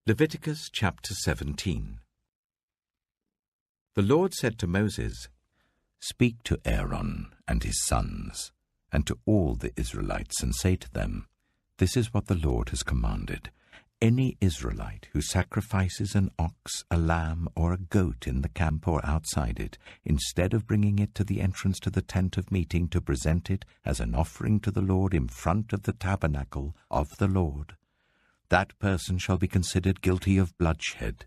Leviticus chapter 17. The Lord said to Moses, "Speak to Aaron and his sons, and to all the Israelites, and say to them, This is what the Lord has commanded. Any Israelite who sacrifices an ox, a lamb, or a goat in the camp or outside it, instead of bringing it to the entrance to the tent of meeting to present it as an offering to the Lord in front of the tabernacle of the Lord, that person shall be considered guilty of bloodshed.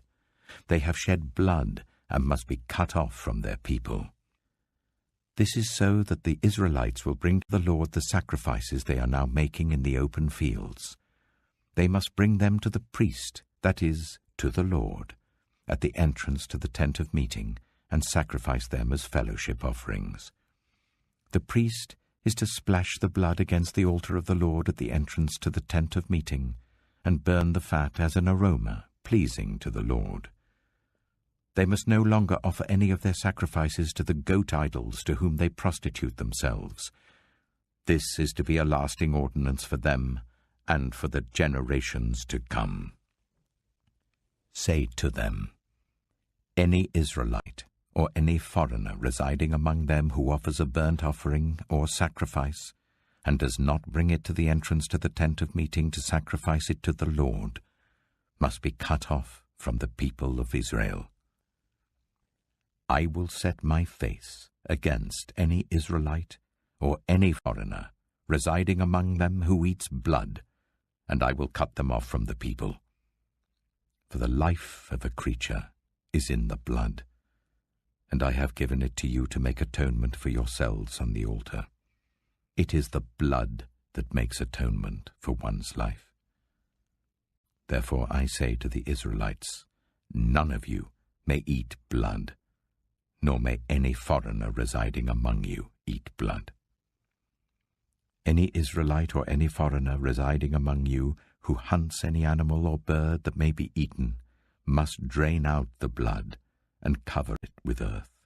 They have shed blood and must be cut off from their people. This is so that the Israelites will bring to the Lord the sacrifices they are now making in the open fields. They must bring them to the priest, that is, to the Lord, at the entrance to the tent of meeting, and sacrifice them as fellowship offerings. The priest is to splash the blood against the altar of the Lord at the entrance to the tent of meeting, and burn the fat as an aroma, pleasing to the Lord. They must no longer offer any of their sacrifices to the goat idols to whom they prostitute themselves. This is to be a lasting ordinance for them and for the generations to come. Say to them, Any Israelite or any foreigner residing among them who offers a burnt offering or sacrifice, and does not bring it to the entrance to the tent of meeting to sacrifice it to the Lord, must be cut off from the people of Israel. I will set my face against any Israelite or any foreigner residing among them who eats blood, and I will cut them off from the people. For the life of a creature is in the blood, and I have given it to you to make atonement for yourselves on the altar. It is the blood that makes atonement for one's life. Therefore I say to the Israelites, None of you may eat blood, nor may any foreigner residing among you eat blood. Any Israelite or any foreigner residing among you who hunts any animal or bird that may be eaten must drain out the blood and cover it with earth,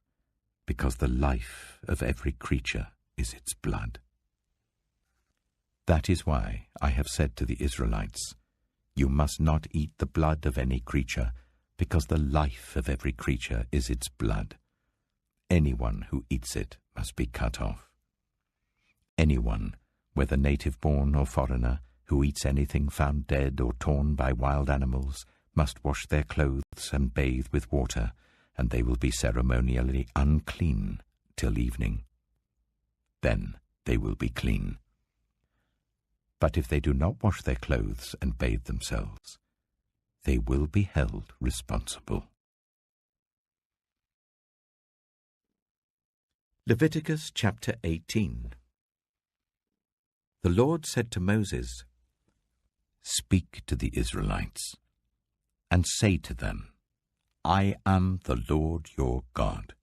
because the life of every creature is its blood. That is why I have said to the Israelites, You must not eat the blood of any creature, because the life of every creature is its blood. Anyone who eats it must be cut off. Anyone, whether native-born or foreigner, who eats anything found dead or torn by wild animals, must wash their clothes and bathe with water, and they will be ceremonially unclean till evening. Then they will be clean. But if they do not wash their clothes and bathe themselves, they will be held responsible. Leviticus chapter 18. The Lord said to Moses, Speak to the Israelites, and say to them, I am the Lord your God.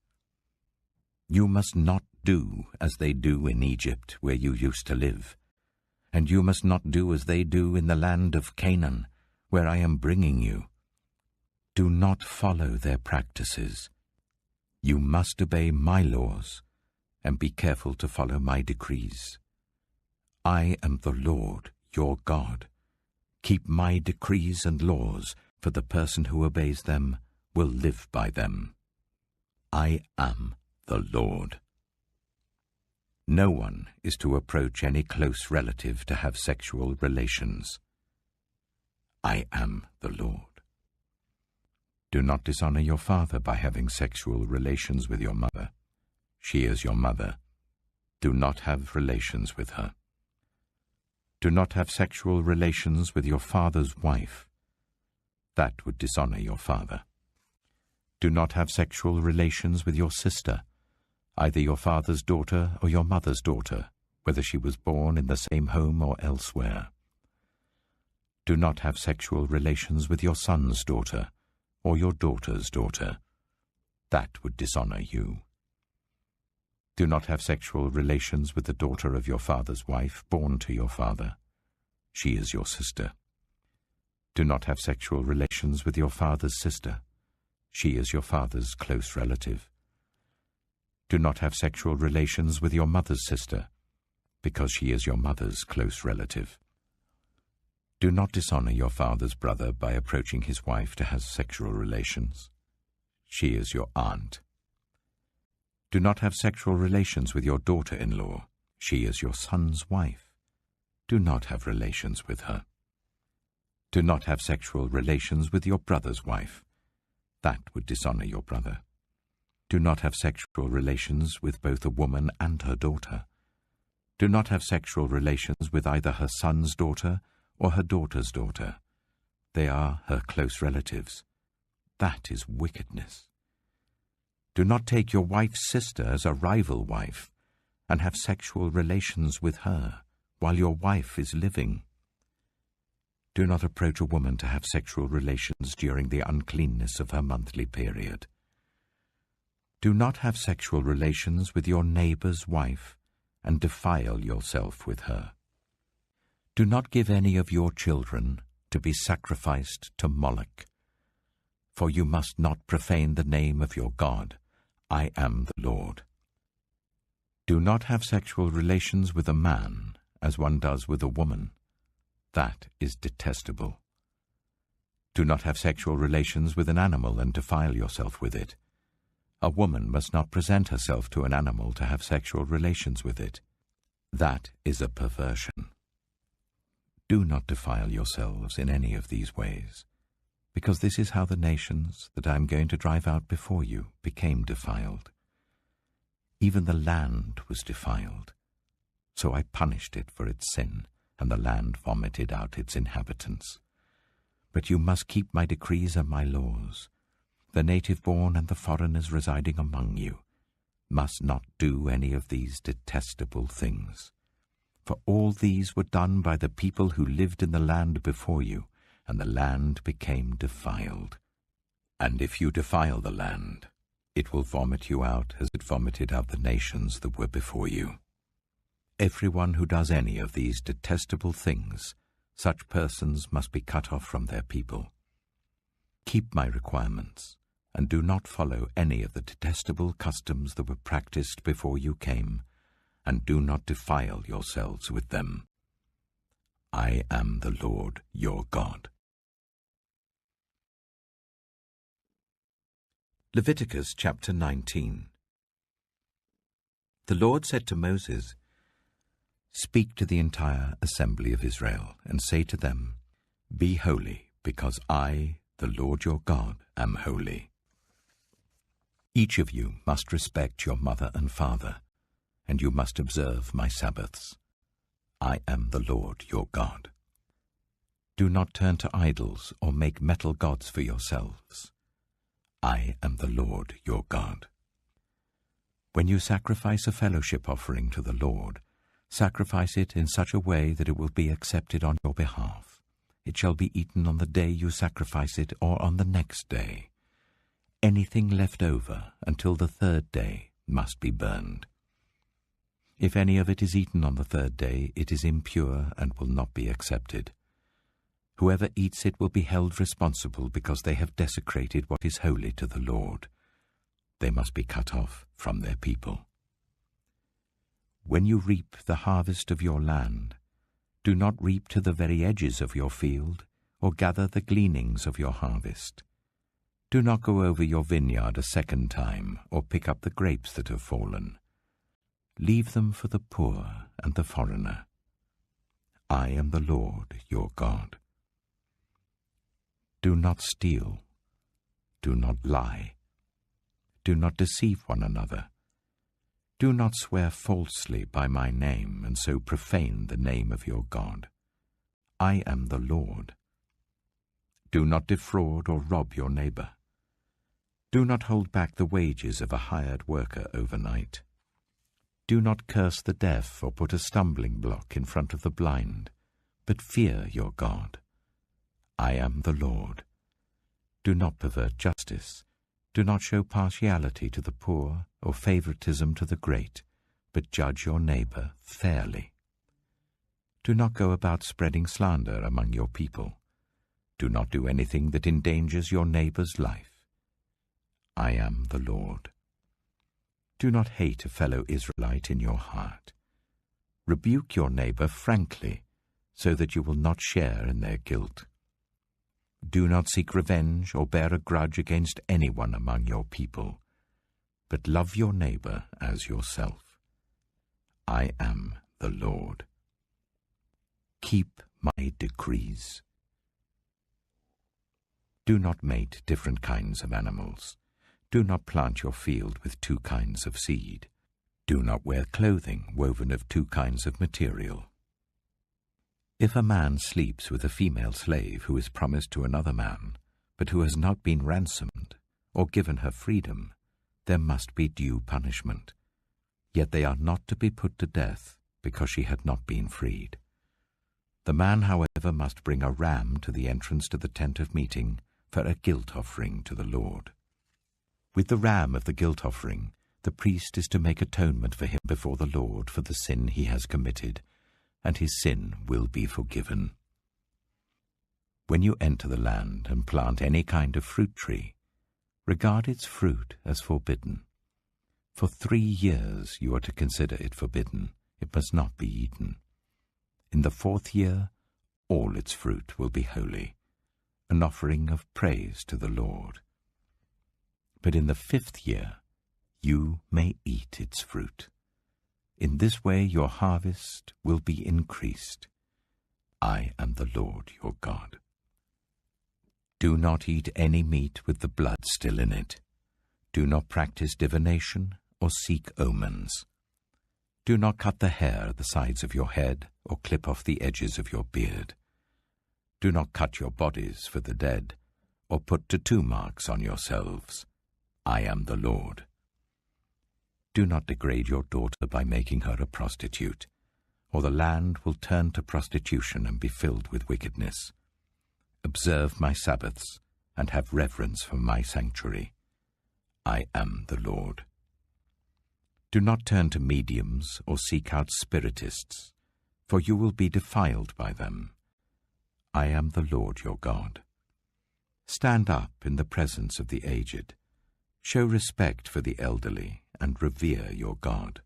You must not do as they do in Egypt, where you used to live, and you must not do as they do in the land of Canaan, where I am bringing you. Do not follow their practices. You must obey my laws, and be careful to follow my decrees. I am the Lord your God. Keep my decrees and laws, for the person who obeys them will live by them. I am the Lord. No one is to approach any close relative to have sexual relations. I am the Lord. Do not dishonor your father by having sexual relations with your mother. She is your mother. Do not have relations with her. Do not have sexual relations with your father's wife. That would dishonor your father. Do not have sexual relations with your sister, either your father's daughter or your mother's daughter, whether she was born in the same home or elsewhere. Do not have sexual relations with your son's daughter or your daughter's daughter. That would dishonor you. Do not have sexual relations with the daughter of your father's wife born to your father. She is your sister. Do not have sexual relations with your father's sister. She is your father's close relative. Do not have sexual relations with your mother's sister, because she is your mother's close relative. Do not dishonor your father's brother by approaching his wife to have sexual relations. She is your aunt. Do not have sexual relations with your daughter-in-law. She is your son's wife. Do not have relations with her. Do not have sexual relations with your brother's wife. That would dishonor your brother. Do not have sexual relations with both a woman and her daughter. Do not have sexual relations with either her son's daughter or her daughter's daughter. They are her close relatives. That is wickedness. Do not take your wife's sister as a rival wife and have sexual relations with her while your wife is living. Do not approach a woman to have sexual relations during the uncleanness of her monthly period. Do not have sexual relations with your neighbor's wife and defile yourself with her. Do not give any of your children to be sacrificed to Moloch, for you must not profane the name of your God. I am the Lord. Do not have sexual relations with a man as one does with a woman. That is detestable. Do not have sexual relations with an animal and defile yourself with it. A woman must not present herself to an animal to have sexual relations with it. That is a perversion. Do not defile yourselves in any of these ways, because this is how the nations that I am going to drive out before you became defiled. Even the land was defiled, so I punished it for its sin, and the land vomited out its inhabitants. But you must keep my decrees and my laws. The native-born and the foreigners residing among you must not do any of these detestable things. For all these were done by the people who lived in the land before you, and the land became defiled. And if you defile the land, it will vomit you out as it vomited out the nations that were before you. Everyone who does any of these detestable things, such persons must be cut off from their people. Keep my requirements, and do not follow any of the detestable customs that were practiced before you came, and do not defile yourselves with them. I am the Lord your God. Leviticus chapter 19. The Lord said to Moses, "Speak to the entire assembly of Israel, and say to them, Be holy, because I, the Lord your God, am holy. Each of you must respect your mother and father, and you must observe my Sabbaths. I am the Lord your God. Do not turn to idols or make metal gods for yourselves. I am the Lord your God. When you sacrifice a fellowship offering to the Lord, sacrifice it in such a way that it will be accepted on your behalf. It shall be eaten on the day you sacrifice it or on the next day. Anything left over until the third day must be burned. If any of it is eaten on the third day, it is impure and will not be accepted. Whoever eats it will be held responsible because they have desecrated what is holy to the Lord. They must be cut off from their people. When you reap the harvest of your land, do not reap to the very edges of your field, or gather the gleanings of your harvest. Do not go over your vineyard a second time, or pick up the grapes that have fallen. Leave them for the poor and the foreigner. I am the Lord your God. Do not steal. Do not lie. Do not deceive one another. Do not swear falsely by my name, and so profane the name of your God. I am the Lord. Do not defraud or rob your neighbor. Do not hold back the wages of a hired worker overnight. Do not curse the deaf or put a stumbling block in front of the blind, but fear your God. I am the Lord. Do not pervert justice. Do not show partiality to the poor or favoritism to the great, but judge your neighbor fairly. Do not go about spreading slander among your people. Do not do anything that endangers your neighbor's life. I am the Lord. Do not hate a fellow Israelite in your heart. Rebuke your neighbor frankly, so that you will not share in their guilt. Do not seek revenge or bear a grudge against anyone among your people, but love your neighbor as yourself. I am the Lord. Keep my decrees. Do not mate different kinds of animals. Do not plant your field with two kinds of seed. Do not wear clothing woven of two kinds of material. If a man sleeps with a female slave who is promised to another man, but who has not been ransomed or given her freedom, there must be due punishment. Yet they are not to be put to death because she had not been freed. The man, however, must bring a ram to the entrance to the tent of meeting for a guilt offering to the Lord. With the ram of the guilt offering, the priest is to make atonement for him before the Lord for the sin he has committed, and his sin will be forgiven. When you enter the land and plant any kind of fruit tree, regard its fruit as forbidden. For 3 years you are to consider it forbidden. It must not be eaten. In the 4th year, all its fruit will be holy, an offering of praise to the Lord. But in the 5th year, you may eat its fruit. In this way your harvest will be increased. I am the Lord your God. Do not eat any meat with the blood still in it. Do not practice divination or seek omens. Do not cut the hair at the sides of your head or clip off the edges of your beard. Do not cut your bodies for the dead or put tattoo marks on yourselves. I am the Lord. Do not degrade your daughter by making her a prostitute, or the land will turn to prostitution and be filled with wickedness. Observe my Sabbaths and have reverence for my sanctuary. I am the Lord. Do not turn to mediums or seek out spiritists, for you will be defiled by them. I am the Lord your God. Stand up in the presence of the aged. Show respect for the elderly and revere your God.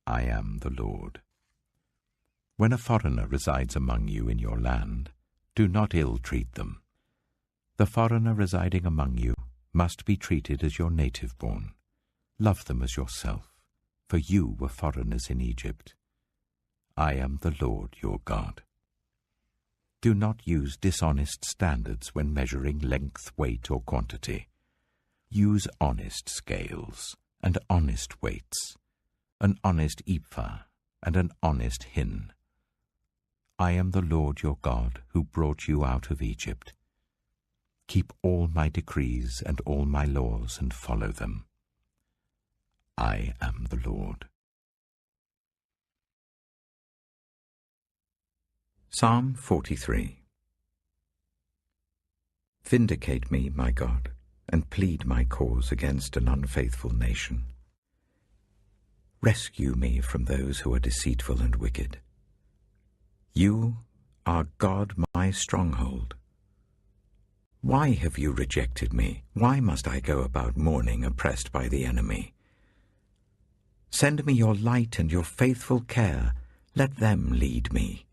I am the Lord. When a foreigner resides among you in your land, do not ill-treat them. The foreigner residing among you must be treated as your native-born. Love them as yourself, for you were foreigners in Egypt. I am the Lord your God. Do not use dishonest standards when measuring length, weight, or quantity. Use honest scales and honest weights, an honest ephah and an honest hin. I am the Lord your God who brought you out of Egypt. Keep all my decrees and all my laws and follow them. I am the Lord. Psalm 43. Vindicate me, my God, and plead my cause against an unfaithful nation. Rescue me from those who are deceitful and wicked. You are God, my stronghold. Why have you rejected me? Why must I go about mourning, oppressed by the enemy? Send me your light and your faithful care. Let them lead me.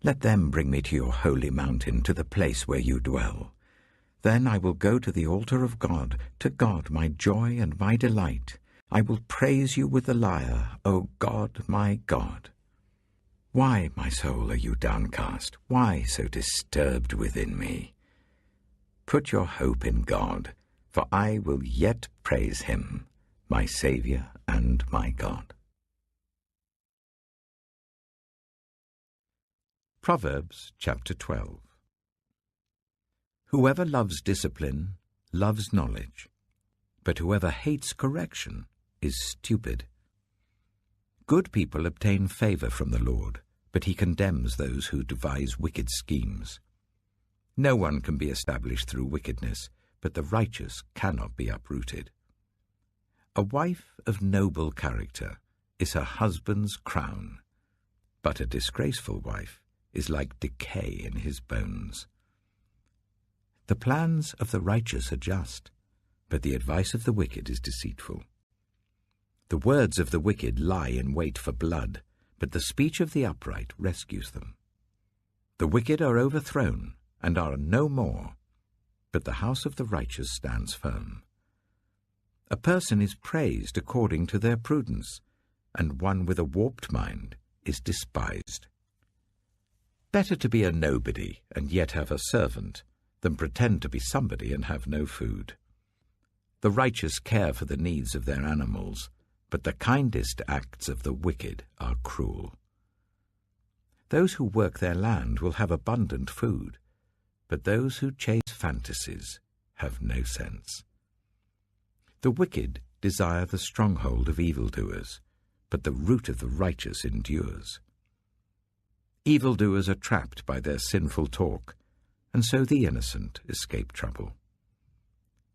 Let them bring me to your holy mountain, to the place where you dwell. Then I will go to the altar of God, to God my joy and my delight. I will praise you with the lyre, O God, my God. Why, my soul, are you downcast? Why so disturbed within me? Put your hope in God, for I will yet praise him, my Saviour and my God. Proverbs chapter 12. Whoever loves discipline loves knowledge, but whoever hates correction is stupid. Good people obtain favor from the Lord, but he condemns those who devise wicked schemes. No one can be established through wickedness, but the righteous cannot be uprooted. A wife of noble character is her husband's crown, but a disgraceful wife is like decay in his bones. The plans of the righteous are just, but the advice of the wicked is deceitful. The words of the wicked lie in wait for blood, but the speech of the upright rescues them. The wicked are overthrown and are no more, but the house of the righteous stands firm. A person is praised according to their prudence, and one with a warped mind is despised. Better to be a nobody and yet have a servant than pretend to be somebody and have no food. The righteous care for the needs of their animals, but the kindest acts of the wicked are cruel. Those who work their land will have abundant food, but those who chase fantasies have no sense. The wicked desire the stronghold of evildoers, but the root of the righteous endures. Evildoers are trapped by their sinful talk, and so the innocent escape trouble.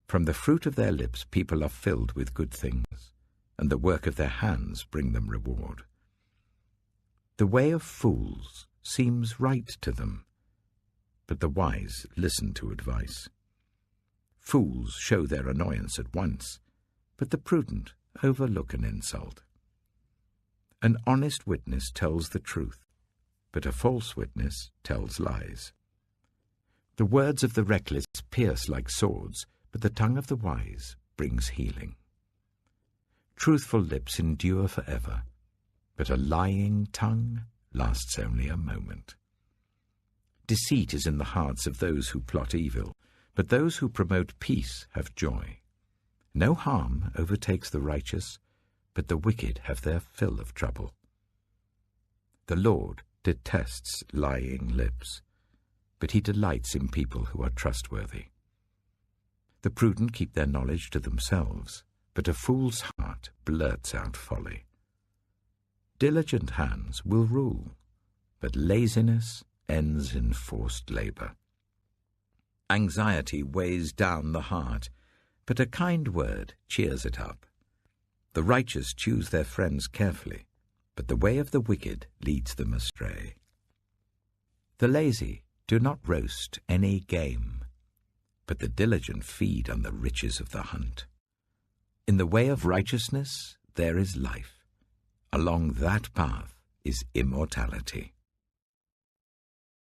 From the fruit of their lips people are filled with good things, and the work of their hands bring them reward. The way of fools seems right to them, but the wise listen to advice. Fools show their annoyance at once, but the prudent overlook an insult. An honest witness tells the truth, but a false witness tells lies. The words of the reckless pierce like swords, but the tongue of the wise brings healing. Truthful lips endure forever, but a lying tongue lasts only a moment. Deceit is in the hearts of those who plot evil, but those who promote peace have joy. No harm overtakes the righteous, but the wicked have their fill of trouble. The Lord detests lying lips, but he delights in people who are trustworthy. The prudent keep their knowledge to themselves, but a fool's heart blurts out folly. Diligent hands will rule, but laziness ends in forced labor. Anxiety weighs down the heart, but a kind word cheers it up. The righteous choose their friends carefully, but the way of the wicked leads them astray. The lazy do not roast any game, but the diligent feed on the riches of the hunt. In the way of righteousness there is life. Along that path is immortality.